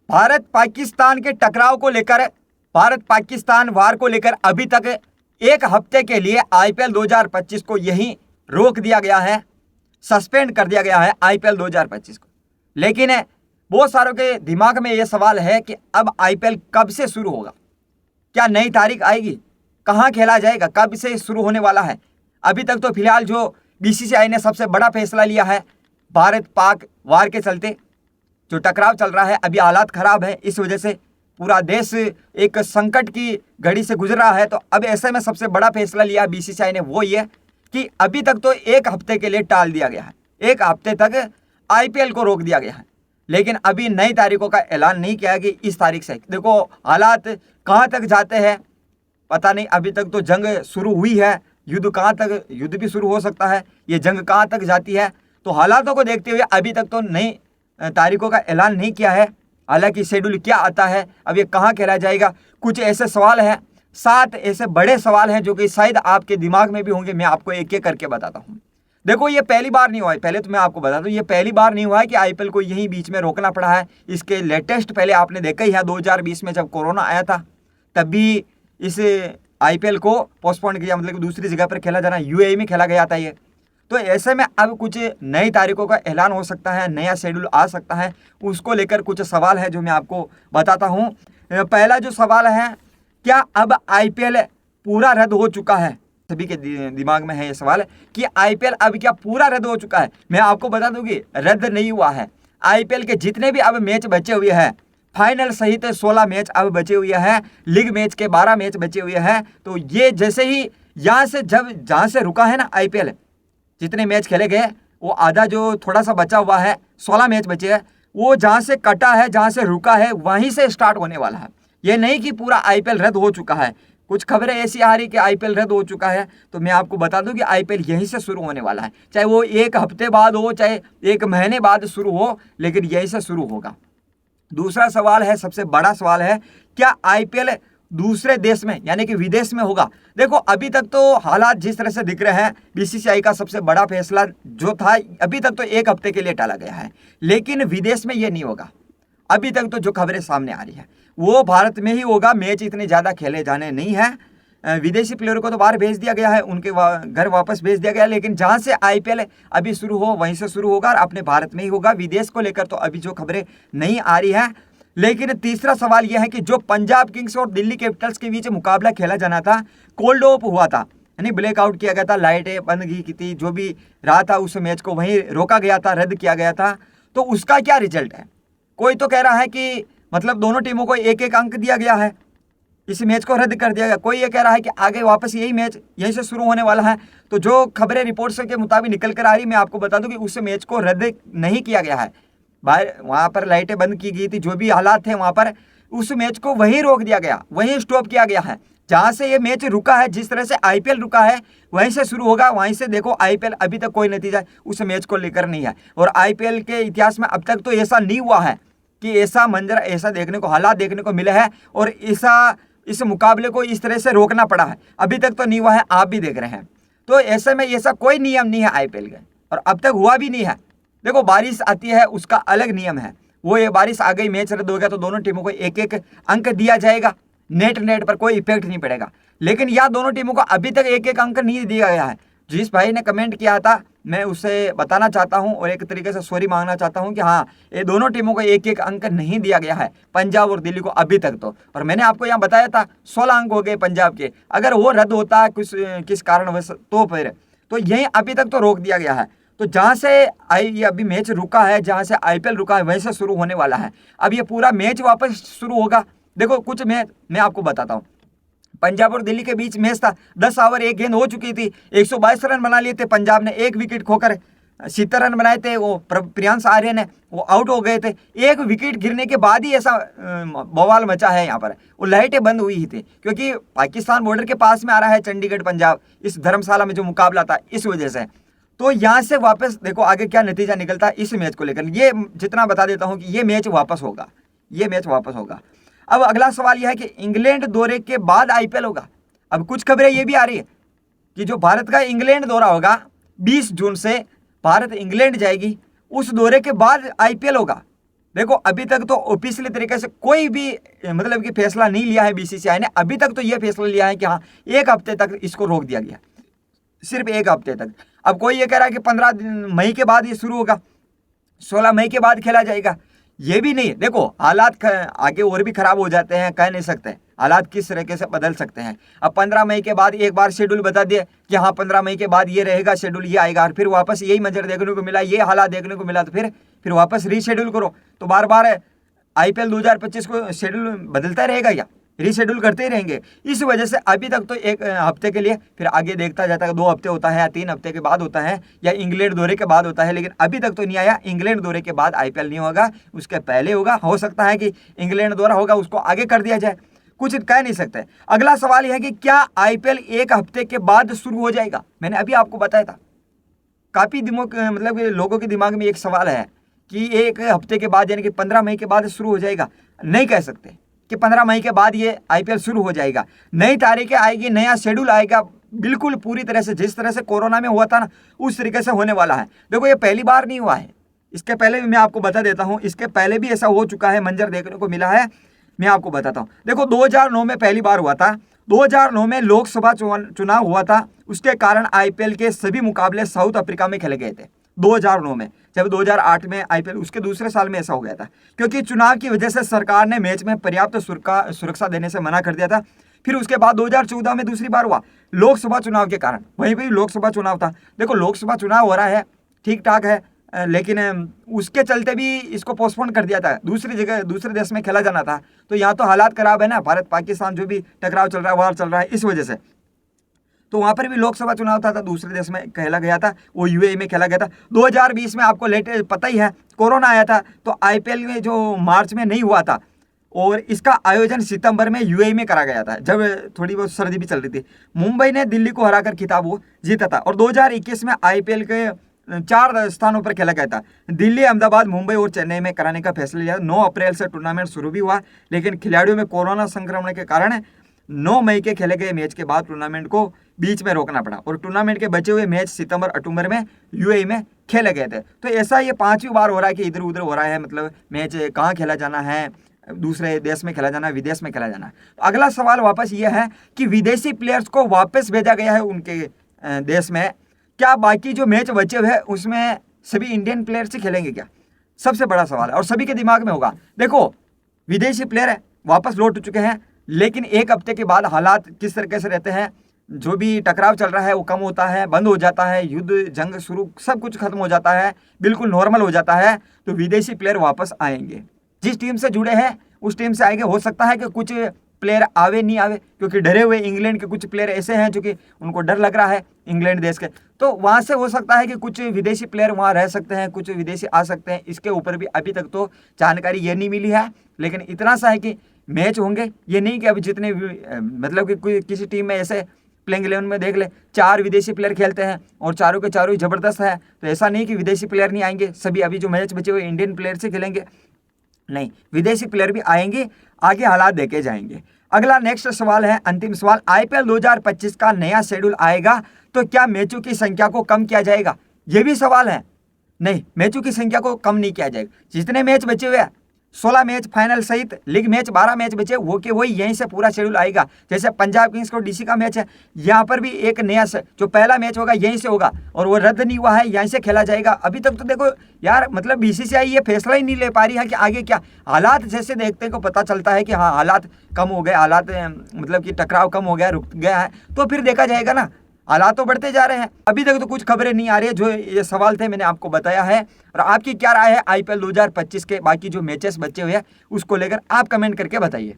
भारत पाकिस्तान के टकराव को लेकर, भारत पाकिस्तान वार को लेकर अभी तक एक हफ्ते के लिए आईपीएल 2025 को यहीं रोक दिया गया है, सस्पेंड कर दिया गया है आईपीएल 2025 को। लेकिन बहुत सारों के दिमाग में यह सवाल है कि अब आईपीएल कब से शुरू होगा, क्या नई तारीख आएगी, कहां खेला जाएगा, कब से शुरू होने वाला है। अभी तक तो फिलहाल जो बीसीसीआई ने सबसे बड़ा फैसला लिया है, भारत पाक वार के चलते जो टकराव चल रहा है, अभी हालात खराब है, इस वजह से पूरा देश एक संकट की घड़ी से गुजर रहा है। तो अब ऐसे में सबसे बड़ा फैसला लिया बीसीसीआई ने, वो ये कि अभी तक तो एक हफ्ते के लिए टाल दिया गया है, एक हफ्ते तक आईपीएल को रोक दिया गया है। लेकिन अभी नई तारीखों का ऐलान नहीं किया कि इस तारीख से। देखो हालात कहाँ तक जाते हैं पता नहीं, अभी तक तो जंग शुरू हुई है, युद्ध कहाँ तक, युद्ध भी शुरू हो सकता है, ये जंग कहाँ तक जाती है। तो हालातों को देखते हुए अभी तक तो नई तारीखों का ऐलान नहीं किया है। हालांकि शेड्यूल क्या आता है, अब ये कहाँ खेला जाएगा, कुछ ऐसे सवाल हैं, 7 ऐसे बड़े सवाल हैं जो कि शायद आपके दिमाग में भी होंगे। मैं आपको एक एक करके बताता हूँ। देखो ये पहली बार नहीं हुआ है, पहले तो मैं आपको बता दूं ये पहली बार नहीं हुआ है कि आईपीएल को यहीं बीच में रोकना पड़ा है। इसके लेटेस्ट पहले आपने देखा ही है, 2020 में जब कोरोना आया था तब भी इस आईपीएल को पोस्टपोन किया, मतलब दूसरी जगह पर खेला जाना, यूएई में खेला गया था ये। तो ऐसे में अब कुछ नई तारीखों का ऐलान हो सकता है, नया शेड्यूल आ सकता है, उसको लेकर कुछ सवाल है जो मैं आपको बताता हूँ। पहला जो सवाल है, क्या अब आईपीएल पूरा रद्द हो चुका है। सभी के दिमाग में है ये सवाल कि आईपीएल अब क्या पूरा रद्द हो चुका है। मैं आपको बता दूं कि रद्द नहीं हुआ है। आईपीएल के जितने भी अब मैच बचे हुए हैं, फाइनल सहित 16 मैच अब बचे हुए हैं, लीग मैच के 12 मैच बचे हुए हैं। तो ये जैसे ही यहाँ से जहाँ से रुका है ना आईपीएल, जितने मैच खेले गए वो आधा जो थोड़ा सा बचा हुआ है, 16 मैच बचे हैं, वो जहाँ से कटा है, जहाँ से रुका है, वहीं से स्टार्ट होने वाला है। ये नहीं कि पूरा आईपीएल रद्द हो चुका है। कुछ खबरें ऐसी आ रही कि आईपीएल रद्द हो चुका है, तो मैं आपको बता दूं कि आईपीएल यहीं से शुरू होने वाला है। चाहे वो एक हफ्ते बाद हो, चाहे एक महीने बाद शुरू हो, लेकिन यहीं से शुरू होगा। दूसरा सवाल है, सबसे बड़ा सवाल है, क्या आईपीएल दूसरे देश में यानी कि विदेश में होगा। देखो अभी तक तो हालात जिस तरह से दिख रहे हैं, बीसीसीआई का सबसे बड़ा फैसला जो था अभी तक तो एक हफ्ते के लिए टाला गया है, लेकिन विदेश में ये नहीं होगा। अभी तक तो जो खबरें सामने आ रही है वो भारत में ही होगा। मैच इतने ज़्यादा खेले जाने नहीं है, विदेशी प्लेयरों को तो बाहर भेज दिया गया है, उनके घर वापस भेज दिया गया है, लेकिन जहां से आईपीएल अभी शुरू हो वहीं से शुरू होगा और अपने भारत में ही होगा। विदेश को लेकर तो अभी जो खबरें नहीं आ रही है। लेकिन तीसरा सवाल यह है कि जो पंजाब किंग्स और दिल्ली कैपिटल्स के बीच मुकाबला खेला जाना था, कोल्ड ऑफ हुआ था, यानी ब्लैकआउट किया गया था, लाइटें बंद की थी, जो भी रहा था उस मैच को वहीं रोका गया था, रद्द किया गया था। तो उसका क्या रिजल्ट है। कोई तो कह रहा है कि मतलब दोनों टीमों को एक एक अंक दिया गया है, इस मैच को रद्द कर दिया गया। कोई ये कह रहा है कि आगे वापस यही मैच यहीं से शुरू होने वाला है। तो जो खबरें रिपोर्ट्स के मुताबिक निकल कर आ रही, मैं आपको बता दूं कि उस मैच को रद्द नहीं किया गया है। बाहर वहाँ पर लाइटें बंद की गई थी, जो भी हालात थे वहाँ पर उस मैच को वहीं रोक दिया गया, वहीं स्टॉप किया गया है। जहाँ से ये मैच रुका है, जिस तरह से आईपीएल रुका है वहीं से शुरू होगा, वहीं से देखो आईपीएल अभी तक कोई नतीजा उस मैच को लेकर नहीं है। और आईपीएल के इतिहास में अब तक तो ऐसा नहीं हुआ है कि ऐसा मंजर, ऐसा देखने को, हालात देखने को मिले हैं और ऐसा इस मुकाबले को इस तरह से रोकना पड़ा है, अभी तक तो नहीं हुआ है, आप भी देख रहे हैं। तो ऐसे में ऐसा कोई नियम नहीं है आईपीएल का, और अब तक हुआ भी नहीं है। देखो बारिश आती है उसका अलग नियम है, वो ये बारिश आ गई, मैच रद्द हो गया तो दोनों टीमों को एक एक अंक दिया जाएगा, नेट पर कोई इफेक्ट नहीं पड़ेगा। लेकिन यह दोनों टीमों को अभी तक एक एक अंक नहीं दिया गया है। जिस भाई ने कमेंट किया था मैं उसे बताना चाहता हूं और एक तरीके से सॉरी मांगना चाहता हूं कि हाँ, ये दोनों टीमों को एक एक अंक नहीं दिया गया है, पंजाब और दिल्ली को अभी तक तो। और मैंने आपको यहाँ बताया था 16 अंक हो गए पंजाब के, अगर वो रद्द होता है किस कारणवश तो फिर तो यही अभी तक तो रोक दिया गया है। तो जहाँ से ये अभी मैच रुका है, जहाँ से आईपीएल रुका है वहीं से शुरू होने वाला है। अब ये पूरा मैच वापस शुरू होगा। देखो कुछ मैच मैं आपको बताता हूँ, पंजाब और दिल्ली के बीच मैच था, 10 ओवर 1 गेंद हो चुकी थी, 122 रन बना लिए थे पंजाब ने, 1 विकेट खोकर 70 रन बनाए थे। वो प्रियांश आर्य ने वो आउट हो गए थे, 1 विकेट गिरने के बाद ही ऐसा बवाल मचा है यहाँ पर। वो लाइटें बंद हुई ही थी क्योंकि पाकिस्तान बॉर्डर के पास में आ रहा है चंडीगढ़ पंजाब, इस धर्मशाला में जो मुकाबला था इस वजह से। तो यहाँ से वापस देखो आगे क्या नतीजा निकलता है इस मैच को लेकर। ये जितना बता देता हूँ कि ये मैच वापस होगा, ये मैच वापस होगा। अब अगला सवाल यह है कि इंग्लैंड दौरे के बाद आईपीएल होगा। अब कुछ खबरें ये भी आ रही है कि जो भारत का इंग्लैंड दौरा होगा 20 जून से भारत इंग्लैंड जाएगी, उस दौरे के बाद आईपीएल होगा। देखो अभी तक तो ऑफिशियली तरीके से कोई भी मतलब कि फैसला नहीं लिया है बीसीसीआई ने। अभी तक तो ये फैसला लिया है कि हाँ 1 हफ्ते तक इसको रोक दिया गया, सिर्फ 1 हफ्ते तक। अब कोई ये कह रहा है कि 15 मई के बाद ये शुरू होगा, 16 मई के बाद खेला जाएगा, ये भी नहीं। देखो हालात आगे और भी खराब हो जाते हैं, कह नहीं सकते हालात किस तरीके से बदल सकते हैं। अब 15 मई के बाद एक बार शेड्यूल बता दिए कि हाँ 15 मई के बाद ये रहेगा शेड्यूल, ये आएगा, और फिर वापस यही मंजर देखने को मिला, ये हालात देखने को मिला, तो फिर वापस रीशेड्यूल करो। तो बार बार आईपीएल 2025 को शेड्यूल बदलता रहेगा या रीशेड्यूल करते ही रहेंगे। इस वजह से अभी तक तो 1 हफ्ते के लिए, फिर आगे देखता जाता है 2 हफ्ते होता है या 3 हफ्ते के बाद होता है या इंग्लैंड दौरे के बाद होता है, लेकिन अभी तक तो नहीं आया। इंग्लैंड दौरे के बाद आईपीएल नहीं होगा, उसके पहले होगा। हो सकता है कि इंग्लैंड दौरा होगा उसको आगे कर दिया जाए, कुछ कह नहीं सकते। अगला सवाल यह है कि क्या आईपीएल 1 हफ्ते के बाद शुरू हो जाएगा? मैंने अभी आपको बताया था, काफी मतलब लोगों के दिमाग में एक सवाल है कि 1 हफ्ते के बाद यानी कि 15 मई के बाद शुरू हो जाएगा। नहीं कह सकते कि 15 मई के बाद ये आईपीएल शुरू हो जाएगा। नई तारीखें आएगी, नया शेड्यूल आएगा, बिल्कुल पूरी तरह से जिस तरह से कोरोना में हुआ था ना उस तरीके से होने वाला है। देखो ये पहली बार नहीं हुआ है, इसके पहले भी मैं आपको बता देता हूँ, इसके पहले भी ऐसा हो चुका है, मंजर देखने को मिला है। मैं आपको बताता हूँ। देखो 2009 में पहली बार हुआ था, 2009 में लोकसभा चुनाव हुआ था, उसके कारण आईपीएल के सभी मुकाबले साउथ अफ्रीका में खेले गए थे 2009 में। जब 2008 में आईपीएल, उसके दूसरे साल में ऐसा हो गया था क्योंकि चुनाव की वजह से सरकार ने मैच में पर्याप्त सुरक्षा देने से मना कर दिया था। फिर उसके बाद 2014 में दूसरी बार हुआ लोकसभा चुनाव के कारण, वहीं पर लोकसभा चुनाव था। देखो लोकसभा चुनाव हो रहा है, ठीक ठाक है, लेकिन उसके चलते भी इसको पोस्टपोन कर दिया था, दूसरी जगह दूसरे देश में खेला जाना था। तो यहाँ तो हालात खराब है ना, भारत पाकिस्तान जो भी टकराव चल रहा है, वार चल रहा है, इस वजह से तो वहाँ पर भी लोकसभा चुनाव था दूसरे देश में खेला गया था, वो यूएई में खेला गया था। 2020 में आपको लेटेस्ट पता ही है कोरोना आया था, तो आईपीएल में जो मार्च में नहीं हुआ था और इसका आयोजन सितंबर में यूएई में करा गया था, जब थोड़ी बहुत सर्दी भी चल रही थी। मुंबई ने दिल्ली को हराकर खिताब वो जीता था। और 2021 में आईपीएल के 4 स्थानों पर खेला गया था, दिल्ली, अहमदाबाद, मुंबई और चेन्नई में कराने का फैसला लिया। 9 अप्रैल से टूर्नामेंट शुरू भी हुआ, लेकिन खिलाड़ियों में कोरोना संक्रमण के कारण 9 मई के खेले गए मैच के बाद टूर्नामेंट को बीच में रोकना पड़ा और टूर्नामेंट के बचे हुए मैच सितंबर अक्टूबर में यूएई में खेले गए थे। तो ऐसा ये 5वीं बार हो रहा है कि इधर उधर हो रहा है, मतलब मैच कहाँ खेला जाना है, दूसरे देश में खेला जाना है, विदेश में खेला जाना है। तो अगला सवाल वापस ये है कि विदेशी प्लेयर्स को वापस भेजा गया है उनके देश में, क्या बाकी जो मैच बचे हुए हैं उसमें सभी इंडियन प्लेयर्स ही खेलेंगे क्या? सबसे बड़ा सवाल है और सभी के दिमाग में होगा। देखो विदेशी प्लेयर वापस लौट चुके हैं, लेकिन 1 हफ्ते के बाद हालात किस तरीके से रहते हैं, जो भी टकराव चल रहा है वो कम होता है, बंद हो जाता है, युद्ध जंग शुरू सब कुछ खत्म हो जाता है, बिल्कुल नॉर्मल हो जाता है, तो विदेशी प्लेयर वापस आएंगे। जिस टीम से जुड़े हैं उस टीम से आएंगे। हो सकता है कि कुछ प्लेयर आवे नहीं आवे, क्योंकि डरे हुए इंग्लैंड के कुछ प्लेयर ऐसे हैं जो कि उनको डर लग रहा है इंग्लैंड देश के, तो वहाँ से हो सकता है कि कुछ विदेशी प्लेयर वहाँ रह सकते हैं, कुछ विदेशी आ सकते हैं। इसके ऊपर भी अभी तक तो जानकारी ये नहीं मिली है, लेकिन इतना सा है कि मैच होंगे। ये नहीं कि अभी जितने मतलब कि कोई किसी टीम में ऐसे प्लेइंग 11 में देख ले 4 विदेशी प्लेयर खेलते हैं और चारों के चारों ही जबरदस्त है, तो ऐसा नहीं कि विदेशी प्लेयर नहीं आएंगे, सभी अभी जो मैच बचे हुए इंडियन प्लेयर से खेलेंगे, नहीं, विदेशी प्लेयर भी आएंगे, आगे हालात देखे जाएंगे। अगला नेक्स्ट सवाल है, अंतिम सवाल, आईपीएल 2025 का नया शेड्यूल आएगा तो क्या मैचों की संख्या को कम किया जाएगा? ये भी सवाल है। नहीं, मैचों की संख्या को कम नहीं किया जाएगा। जितने मैच बचे हुए हैं 16 मैच फाइनल सहित लीग मैच 12 मैच बचे, वो के वही यहीं से पूरा शेड्यूल आएगा। जैसे पंजाब किंग्स को डीसी का मैच है, यहाँ पर भी एक नया जो पहला मैच होगा यहीं से होगा और वो रद्द नहीं हुआ है, यहीं से खेला जाएगा। अभी तक तो देखो यार, मतलब बीसीसीआई ये फैसला ही नहीं ले पा रही है कि आगे क्या। हालात जैसे देखते को पता चलता है कि हाँ हालात कम हो गए, हालात मतलब कि टकराव कम हो गया, रुक गया है, तो फिर देखा जाएगा ना। हालात तो बढ़ते जा रहे हैं, अभी तक तो कुछ खबरें नहीं आ रही है। जो ये सवाल थे मैंने आपको बताया है। और आपकी क्या राय है आईपीएल 2025 के बाकी जो मैचेस बचे हुए हैं उसको लेकर, आप कमेंट करके बताइए।